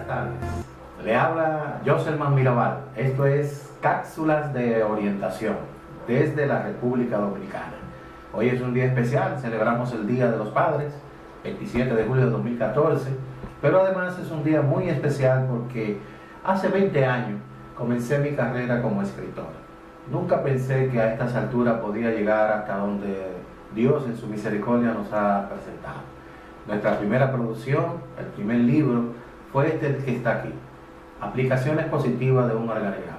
tardes. Le habla Joselman Mirabal. Esto es Cápsulas de Orientación desde la República Dominicana. Hoy es un día especial, celebramos el Día de los Padres, 27 de julio de 2014, pero además es un día muy especial porque hace 20 años comencé mi carrera como escritor. Nunca pensé que a estas alturas podía llegar hasta donde Dios en su misericordia nos ha presentado. Nuestra primera producción, el primer libro, fue este que está aquí, Aplicaciones Positivas de un Organigrama.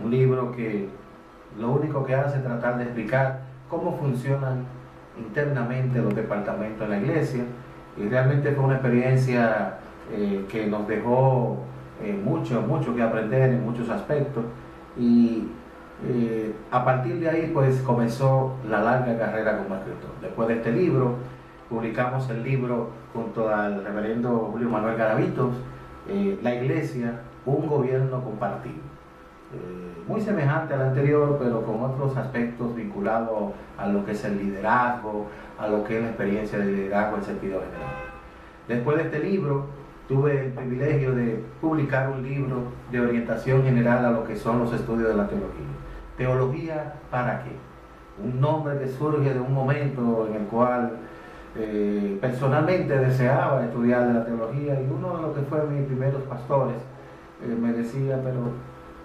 Un libro que lo único que hace es tratar de explicar cómo funcionan internamente los departamentos en la iglesia, y realmente fue una experiencia que nos dejó mucho que aprender en muchos aspectos, y a partir de ahí pues comenzó la larga carrera como escritor. Después de este libro publicamos el libro junto al reverendo Julio Manuel Garavitos, La Iglesia, un gobierno compartido, muy semejante al anterior, pero con otros aspectos vinculados a lo que es el liderazgo, a lo que es la experiencia de liderazgo en sentido general. Después de este libro tuve el privilegio de publicar un libro de orientación general a lo que son los estudios de la teología. ¿Teología para qué? Un nombre que surge de un momento en el cual personalmente deseaba estudiar de la teología, y uno de los que fue mis primeros pastores me decía, pero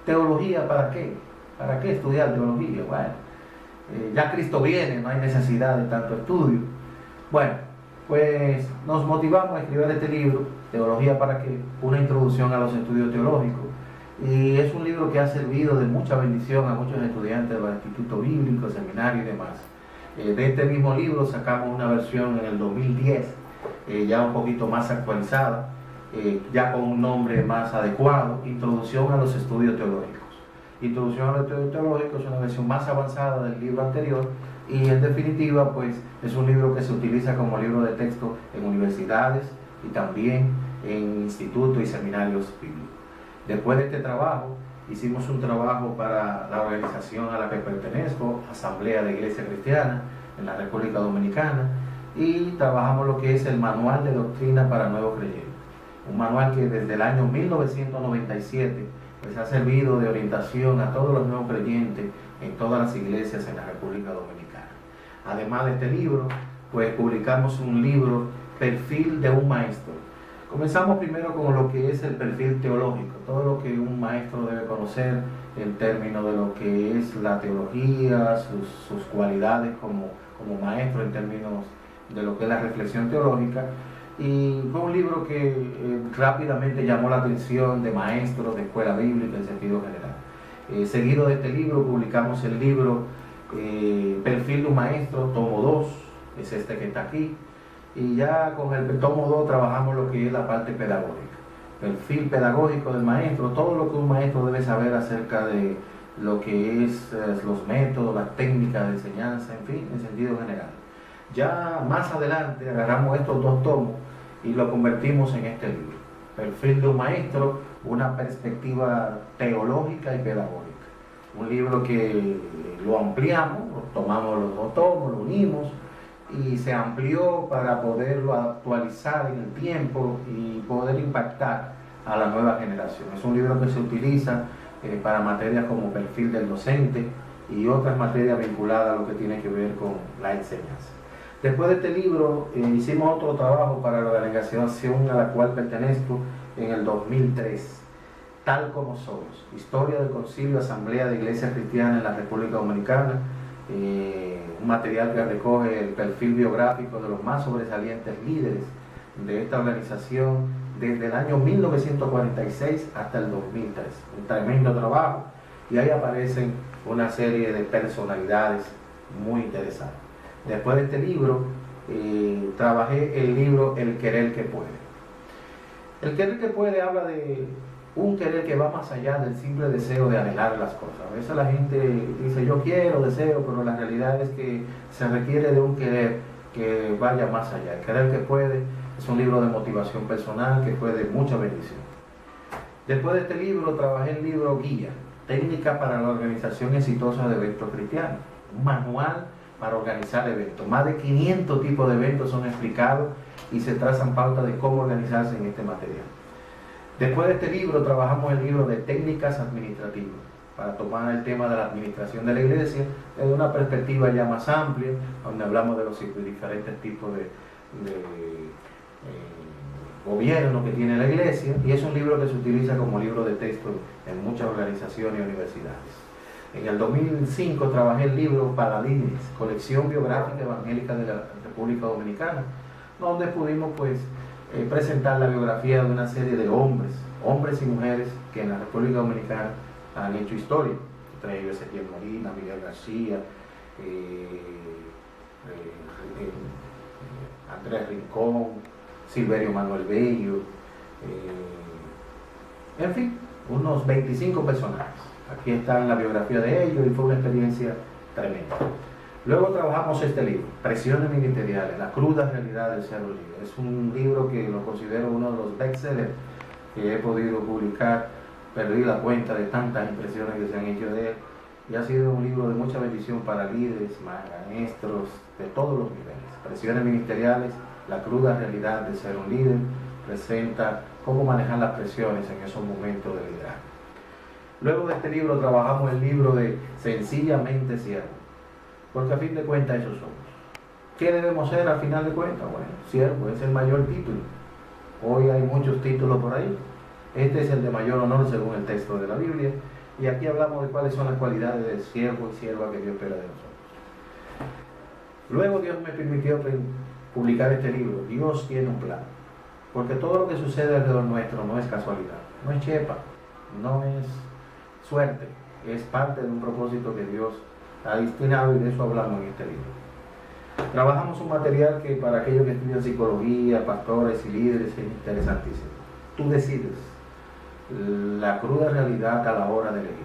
¿teología para qué? ¿Para qué estudiar teología? Bueno, ya Cristo viene, no hay necesidad de tanto estudio. Bueno, pues nos motivamos a escribir este libro, Teología para qué, una introducción a los estudios teológicos, y es un libro que ha servido de mucha bendición a muchos estudiantes de los institutos bíblicos, seminarios y demás. De este mismo libro sacamos una versión en el 2010, ya un poquito más actualizada, ya con un nombre más adecuado, Introducción a los Estudios Teológicos. Introducción a los Estudios Teológicos es una versión más avanzada del libro anterior, y en definitiva pues es un libro que se utiliza como libro de texto en universidades y también en institutos y seminarios bíblicos. Después de este trabajo hicimos un trabajo para la organización a la que pertenezco, Asamblea de Iglesia Cristiana en la República Dominicana, y trabajamos lo que es el Manual de Doctrina para Nuevos Creyentes. Un manual que desde el año 1997 pues ha servido de orientación a todos los nuevos creyentes en todas las iglesias en la República Dominicana. Además de este libro, pues publicamos un libro, Perfil de un Maestro. Comenzamos primero con lo que es el perfil teológico, todo lo que un maestro debe conocer en términos de lo que es la teología, sus cualidades como maestro en términos de lo que es la reflexión teológica. Y fue un libro que rápidamente llamó la atención de maestros de escuela bíblica en sentido general. Seguido de este libro publicamos el libro Perfil de un Maestro, tomo 2, es este que está aquí. Y ya con el tomo 2 trabajamos lo que es la parte pedagógica, perfil pedagógico del maestro, todo lo que un maestro debe saber acerca de lo que es los métodos, las técnicas de enseñanza, en fin, en sentido general. Ya más adelante agarramos estos dos tomos y lo convertimos en este libro, Perfil de un Maestro, una perspectiva teológica y pedagógica. Un libro que lo ampliamos, tomamos los dos tomos, lo unimos, y se amplió para poderlo actualizar en el tiempo y poder impactar a la nueva generación. Es un libro que se utiliza para materias como perfil del docente y otras materias vinculadas a lo que tiene que ver con la enseñanza. Después de este libro hicimos otro trabajo para la organización a la cual pertenezco en el 2003, Tal como Somos, Historia del Concilio Asamblea de Iglesia Cristiana en la República Dominicana. Un material que recoge el perfil biográfico de los más sobresalientes líderes de esta organización desde el año 1946 hasta el 2003. Un tremendo trabajo, y ahí aparecen una serie de personalidades muy interesantes. Después de este libro trabajé el libro El Querer que Puede. El Querer que Puede habla de un querer que va más allá del simple deseo de anhelar las cosas. A veces la gente dice yo quiero, deseo, pero la realidad es que se requiere de un querer que vaya más allá. El Querer que Puede es un libro de motivación personal que fue de mucha bendición. Después de este libro trabajé el libro Guía, Técnica para la Organización Exitosa de Eventos Cristianos, un manual para organizar eventos. Más de 500 tipos de eventos son explicados y se trazan pautas de cómo organizarse en este material. Después de este libro trabajamos el libro de técnicas administrativas, para tomar el tema de la administración de la iglesia desde una perspectiva ya más amplia, donde hablamos de los diferentes tipos de gobierno que tiene la iglesia, y es un libro que se utiliza como libro de texto en muchas organizaciones y universidades. En el 2005 trabajé el libro Paladines, colección biográfica evangélica de la República Dominicana, donde pudimos presentar la biografía de una serie de hombres y mujeres que en la República Dominicana han hecho historia, entre ellos Ezequiel Molina, Miguel García, Andrés Rincón, Silverio Manuel Bello, en fin, unos 25 personajes. Aquí está la biografía de ellos y fue una experiencia tremenda. Luego trabajamos este libro, Presiones Ministeriales, la cruda realidad del ser líder. Es un libro que lo considero uno de los bestsellers que he podido publicar. Perdí la cuenta de tantas impresiones que se han hecho de él, y ha sido un libro de mucha bendición para líderes, maestros de todos los niveles. Presiones Ministeriales, la cruda realidad de ser un líder, presenta cómo manejar las presiones en esos momentos de liderazgo. Luego de este libro trabajamos el libro de Sencillamente Siervo, porque a fin de cuentas eso somos. ¿Qué debemos ser al final de cuentas? Bueno, siervo es el mayor título. Hoy hay muchos títulos por ahí. Este es el de mayor honor según el texto de la Biblia, y aquí hablamos de cuáles son las cualidades de siervo y sierva que Dios espera de nosotros. Luego Dios me permitió publicar este libro. Dios tiene un plan, porque todo lo que sucede alrededor nuestro no es casualidad, no es chepa, no es suerte, es parte de un propósito que Dios ha destinado, y de eso hablamos en este libro. Trabajamos un material que para aquellos que estudian psicología, pastores y líderes es interesantísimo. Tú decides la cruda realidad a la hora de elegir.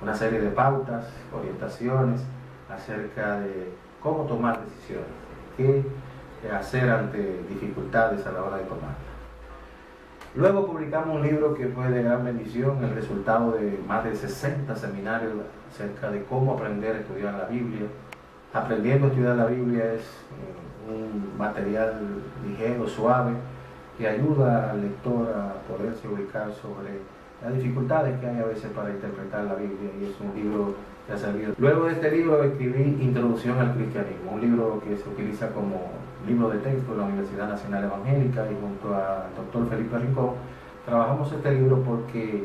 Una serie de pautas, orientaciones acerca de cómo tomar decisiones, qué hacer ante dificultades a la hora de tomarlas. Luego publicamos un libro que fue de gran bendición, el resultado de más de 60 seminarios acerca de cómo aprender a estudiar la Biblia. Aprendiendo a estudiar la Biblia es un material ligero, suave, que ayuda al lector a poderse ubicar sobre las dificultades que hay a veces para interpretar la Biblia, y es un libro que ha servido. Luego de este libro escribí Introducción al Cristianismo, un libro que se utiliza como libro de texto en la Universidad Nacional Evangélica, y junto al doctor Felipe Rincón trabajamos este libro porque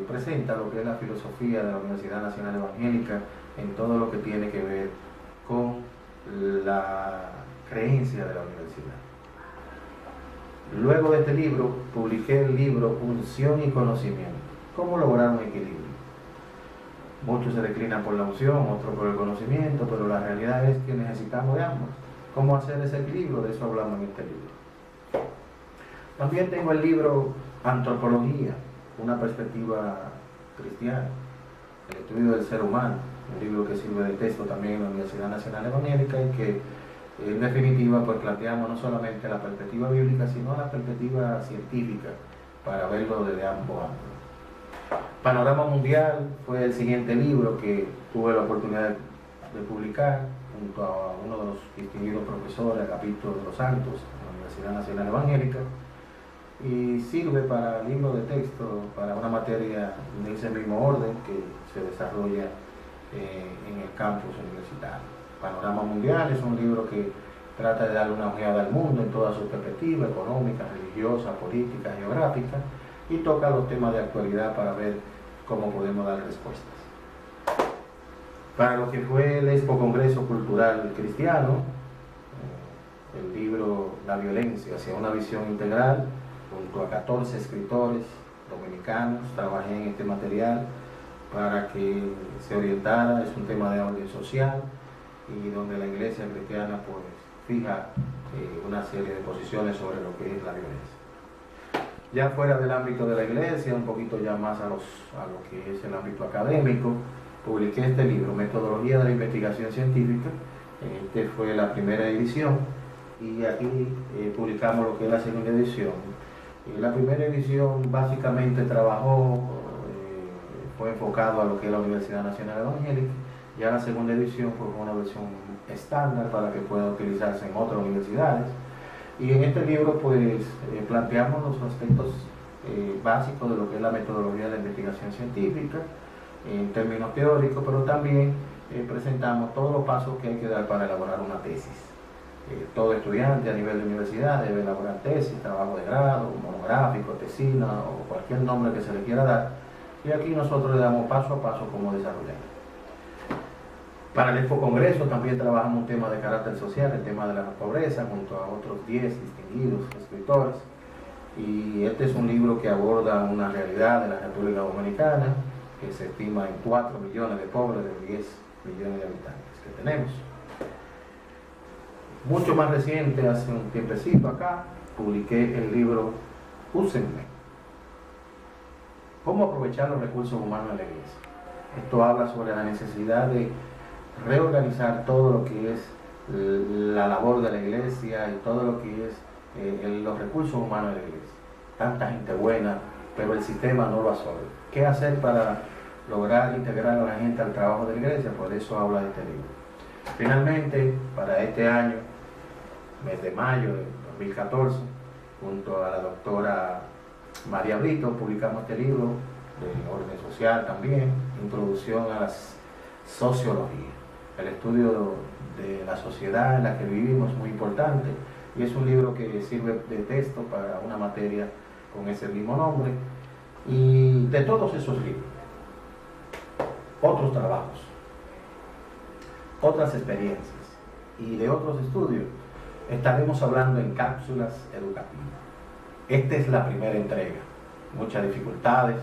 presenta lo que es la filosofía de la Universidad Nacional Evangélica en todo lo que tiene que ver con la creencia de la universidad. Luego de este libro, publiqué el libro Unción y Conocimiento. ¿Cómo lograr un equilibrio? Muchos se declinan por la unción, otros por el conocimiento, pero la realidad es que necesitamos de ambos. ¿Cómo hacer ese equilibrio? De eso hablamos en este libro. También tengo el libro Antropología, una perspectiva cristiana, el estudio del ser humano, un libro que sirve de texto también en la Universidad Nacional Evangélica, y que en definitiva pues planteamos no solamente la perspectiva bíblica, sino la perspectiva científica para verlo desde ambos ángulos. Panorama Mundial fue el siguiente libro que tuve la oportunidad de publicar junto a uno de los distinguidos profesores, Agapito de los Santos, de la Universidad Nacional Evangélica, y sirve para libro de texto, para una materia de ese mismo orden que se desarrolla en el campus universitario. Panorama Mundial es un libro que trata de darle una ojeada al mundo en toda su perspectiva económica, religiosa, política, geográfica, y toca los temas de actualidad para ver cómo podemos dar respuestas. Para lo que fue el Expo Congreso Cultural Cristiano, el libro La violencia hacia una visión integral, junto a 14 escritores dominicanos, trabajé en este material para que se orientara. Es un tema de orden social, y donde la Iglesia cristiana pues fija una serie de posiciones sobre lo que es la violencia. Ya fuera del ámbito de la Iglesia, un poquito ya más a lo que es el ámbito académico, publiqué este libro, Metodología de la Investigación Científica. Este fue la primera edición, y aquí publicamos lo que es la segunda edición. La primera edición básicamente fue enfocado a lo que es la Universidad Nacional Evangélica. Ya la segunda edición fue una versión estándar para que pueda utilizarse en otras universidades. Y en este libro pues planteamos los aspectos básico de lo que es la metodología de la investigación científica, en términos teóricos, pero también presentamos todos los pasos que hay que dar para elaborar una tesis. Todo estudiante a nivel de universidad debe elaborar tesis, trabajo de grado, monográfico, tesina o cualquier nombre que se le quiera dar, y aquí nosotros le damos paso a paso cómo desarrollarlo. Para el Expo Congreso también trabajamos un tema de carácter social, el tema de la pobreza, junto a otros 10 distinguidos escritores, y este es un libro que aborda una realidad de la República Dominicana, que se estima en 4 millones de pobres de 10 millones de habitantes que tenemos. Mucho más reciente, hace un tiempecito acá, publiqué el libro Úsenme. ¿Cómo aprovechar los recursos humanos de la Iglesia? Esto habla sobre la necesidad de reorganizar todo lo que es la labor de la Iglesia y todo lo que es los recursos humanos de la Iglesia. Tanta gente buena, pero el sistema no lo absorbe. ¿Qué hacer para lograr integrar a la gente al trabajo de la Iglesia? Por eso habla de este libro. Finalmente, para este año, mes de mayo de 2014, junto a la doctora María Brito, publicamos este libro de orden social también, Introducción a la Sociología. El estudio de la sociedad en la que vivimos es muy importante y es un libro que sirve de texto para una materia con ese mismo nombre. Y de todos esos libros, otros trabajos, otras experiencias y de otros estudios, estaremos hablando en cápsulas educativas. Esta es la primera entrega. Muchas dificultades,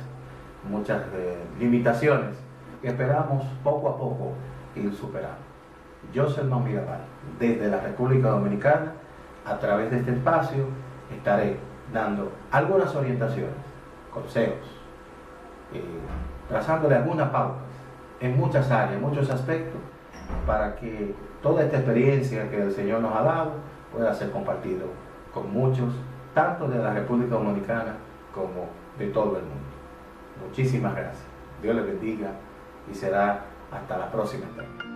muchas limitaciones que esperamos poco a poco ir superando. Jocelyn Mirabal, desde la República Dominicana, a través de este espacio, estaré dando algunas orientaciones, consejos, trazándole algunas pautas en muchas áreas, muchos aspectos, para que toda esta experiencia que el Señor nos ha dado pueda ser compartido con muchos, tanto de la República Dominicana como de todo el mundo. Muchísimas gracias. Dios les bendiga y será hasta la próxima entrega.